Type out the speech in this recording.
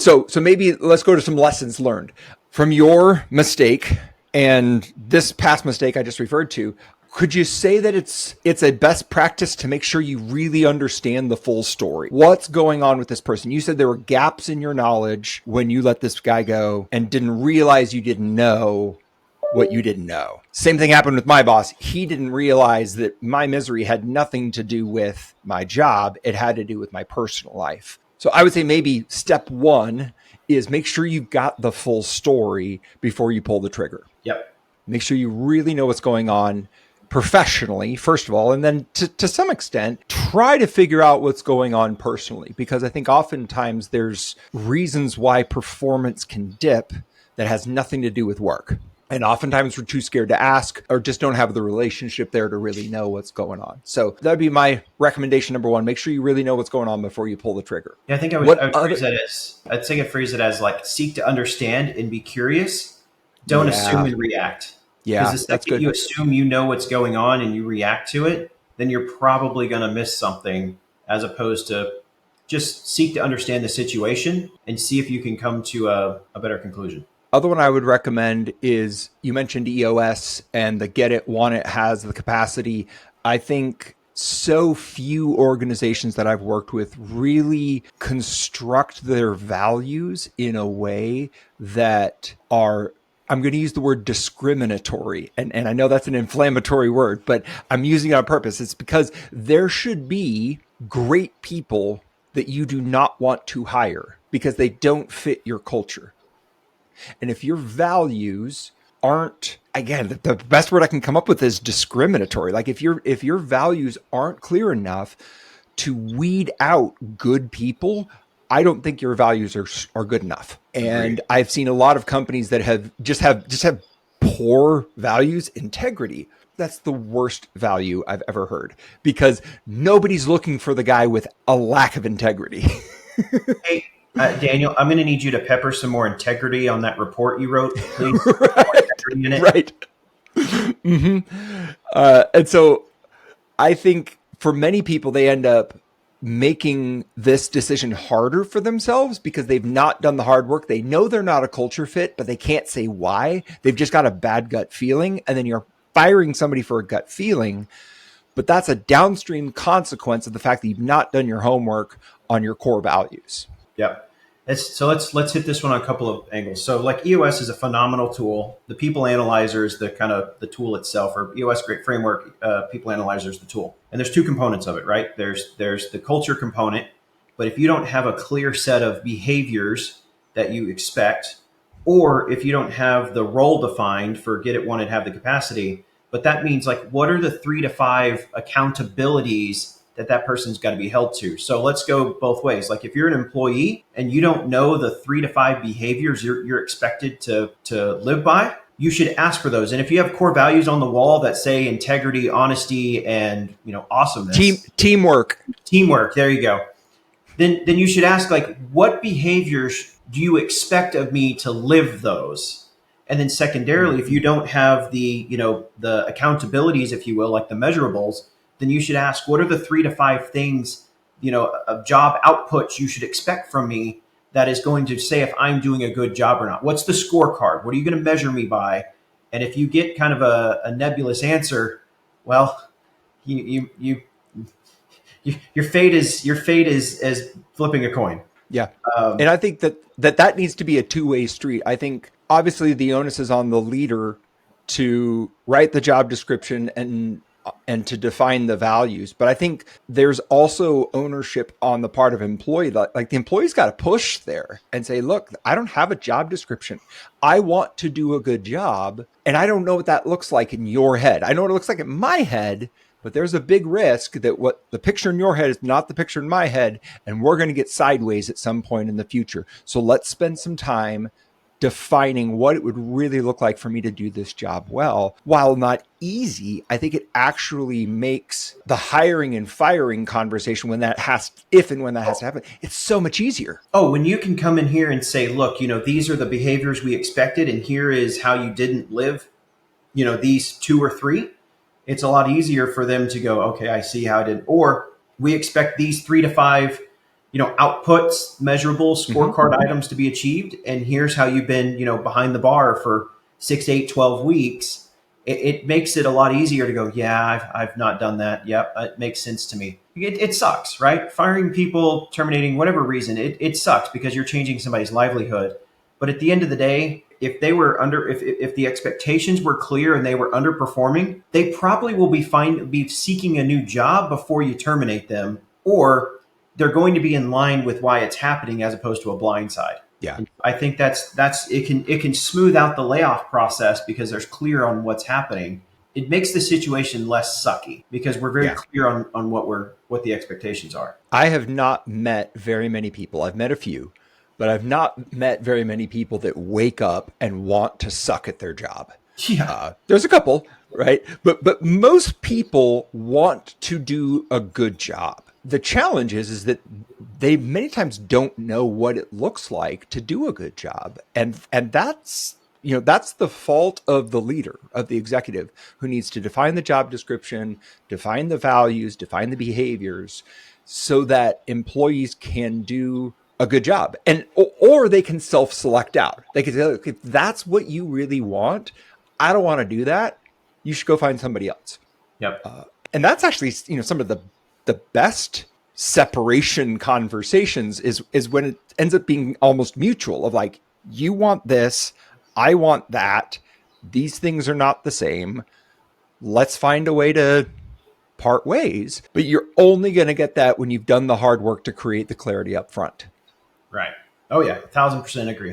So maybe let's go to some lessons learned from your mistake and this past mistake I just referred to. Could you say that it's a best practice to make sure you really understand the full story? What's going on with this person? You said there were gaps in your knowledge when you let this guy go and didn't realize you didn't know what you didn't know. Same thing happened with my boss. He didn't realize that my misery had nothing to do with my job. It had to do with my personal life. So I would say maybe step one is make sure you've got the full story before you pull the trigger. Yep. Make sure you really know what's going on professionally, first of all, and then to some extent, try to figure out what's going on personally, because I think oftentimes there's reasons why performance can dip that has nothing to do with work. And oftentimes we're too scared to ask or just don't have the relationship there to really know what's going on. So that'd be my recommendation. Number one, make sure you really know what's going on before you pull the trigger. Yeah, I think I would phrase it as like seek to understand and be curious. Don't assume and react. Yeah, because the second you assume you know what's going on and you react to it, then you're probably going to miss something, as opposed to just seek to understand the situation and see if you can come to a better conclusion. Other one I would recommend is, you mentioned EOS and the get it, want it has the capacity. I think so few organizations that I've worked with really construct their values in a way that are, I'm going to use the word discriminatory. And I know that's an inflammatory word, but I'm using it on purpose. It's because there should be great people that you do not want to hire because they don't fit your culture. And if your values aren't, again, the best word I can come up with is discriminatory. Like if your values aren't clear enough to weed out good people, I don't think your values are good enough. And I've seen a lot of companies that have just have poor values. Integrity, that's the worst value I've ever heard, because nobody's looking for the guy with a lack of integrity. Hey, Daniel, I'm going to need you to pepper some more integrity on that report you wrote, please. Right. Mm-hmm. And so I think for many people, they end up making this decision harder for themselves because they've not done the hard work. They know they're not a culture fit, but they can't say why. They've just got a bad gut feeling. And then you're firing somebody for a gut feeling, but that's a downstream consequence of the fact that you've not done your homework on your core values. Yep. So let's hit this one on a couple of angles. So like EOS is a phenomenal tool. The People Analyzer is the kind of the tool itself, or EOS great framework. People Analyzer is the tool, and there's two components of it, right? There's the culture component, but if you don't have a clear set of behaviors that you expect, or if you don't have the role defined for get it, want it, have the capacity, but that means like what are the 3 to 5 accountabilities that person's got to be held to. So let's go both ways. Like if you're an employee and you don't know the 3 to 5 behaviors you're expected to live by, you should ask for those. And if you have core values on the wall that say integrity, honesty, and awesomeness, teamwork, there you go. Then you should ask, like, what behaviors do you expect of me to live those? And then secondarily, if you don't have the accountabilities, if you will, like the measurables, then you should ask, what are the 3 to 5 things, of job outputs you should expect from me that is going to say if I'm doing a good job or not? What's the scorecard? What are you going to measure me by? And if you get kind of a nebulous answer, well, your fate is as flipping a coin. Yeah. And I think that needs to be a two-way street. I think obviously the onus is on the leader to write the job description and to define the values. But I think there's also ownership on the part of employee. Like the employee's got to push there and say, look, I don't have a job description. I want to do a good job. And I don't know what that looks like in your head. I know what it looks like in my head, but there's a big risk that what the picture in your head is not the picture in my head. And we're going to get sideways at some point in the future. So let's spend some time defining what it would really look like for me to do this job well. While not easy, I think it actually makes the hiring and firing conversation if and when that has to happen, it's so much easier. Oh, when you can come in here and say, look, these are the behaviors we expected, and here is how you didn't live, these 2 or 3, it's a lot easier for them to go, okay, I see how I did. Or we expect these 3 to 5 outputs, measurable Mm-hmm. scorecard items to be achieved, and here's how you've been, behind the bar for 6, 8, 12 weeks. It makes it a lot easier to go, yeah, I've not done that. Yep, it makes sense to me. It sucks, right? Firing people, terminating, whatever reason, it sucks because you're changing somebody's livelihood. But at the end of the day, if they were if the expectations were clear and they were underperforming, they probably will be seeking a new job before you terminate them, or they're going to be in line with why it's happening as opposed to a blind side. Yeah. And I think that's it can smooth out the layoff process because there's clear on what's happening. It makes the situation less sucky because we're very Yeah. clear on what the expectations are. I have not met very many people. I've met a few, but I've not met very many people that wake up and want to suck at their job. Yeah. There's a couple, right? But most people want to do a good job. The challenge is that they many times don't know what it looks like to do a good job, and that's the fault of the leader, of the executive, who needs to define the job description, define the values, define the behaviors, so that employees can do a good job, and or they can self-select out. They can say, look, if that's what you really want, I don't want to do that. You should go find somebody else. Yep. And that's actually, some of the best separation conversations is when it ends up being almost mutual, of like, you want this, I want that. These things are not the same. Let's find a way to part ways. But you're only going to get that when you've done the hard work to create the clarity up front. Right. Oh yeah, 1,000% agree.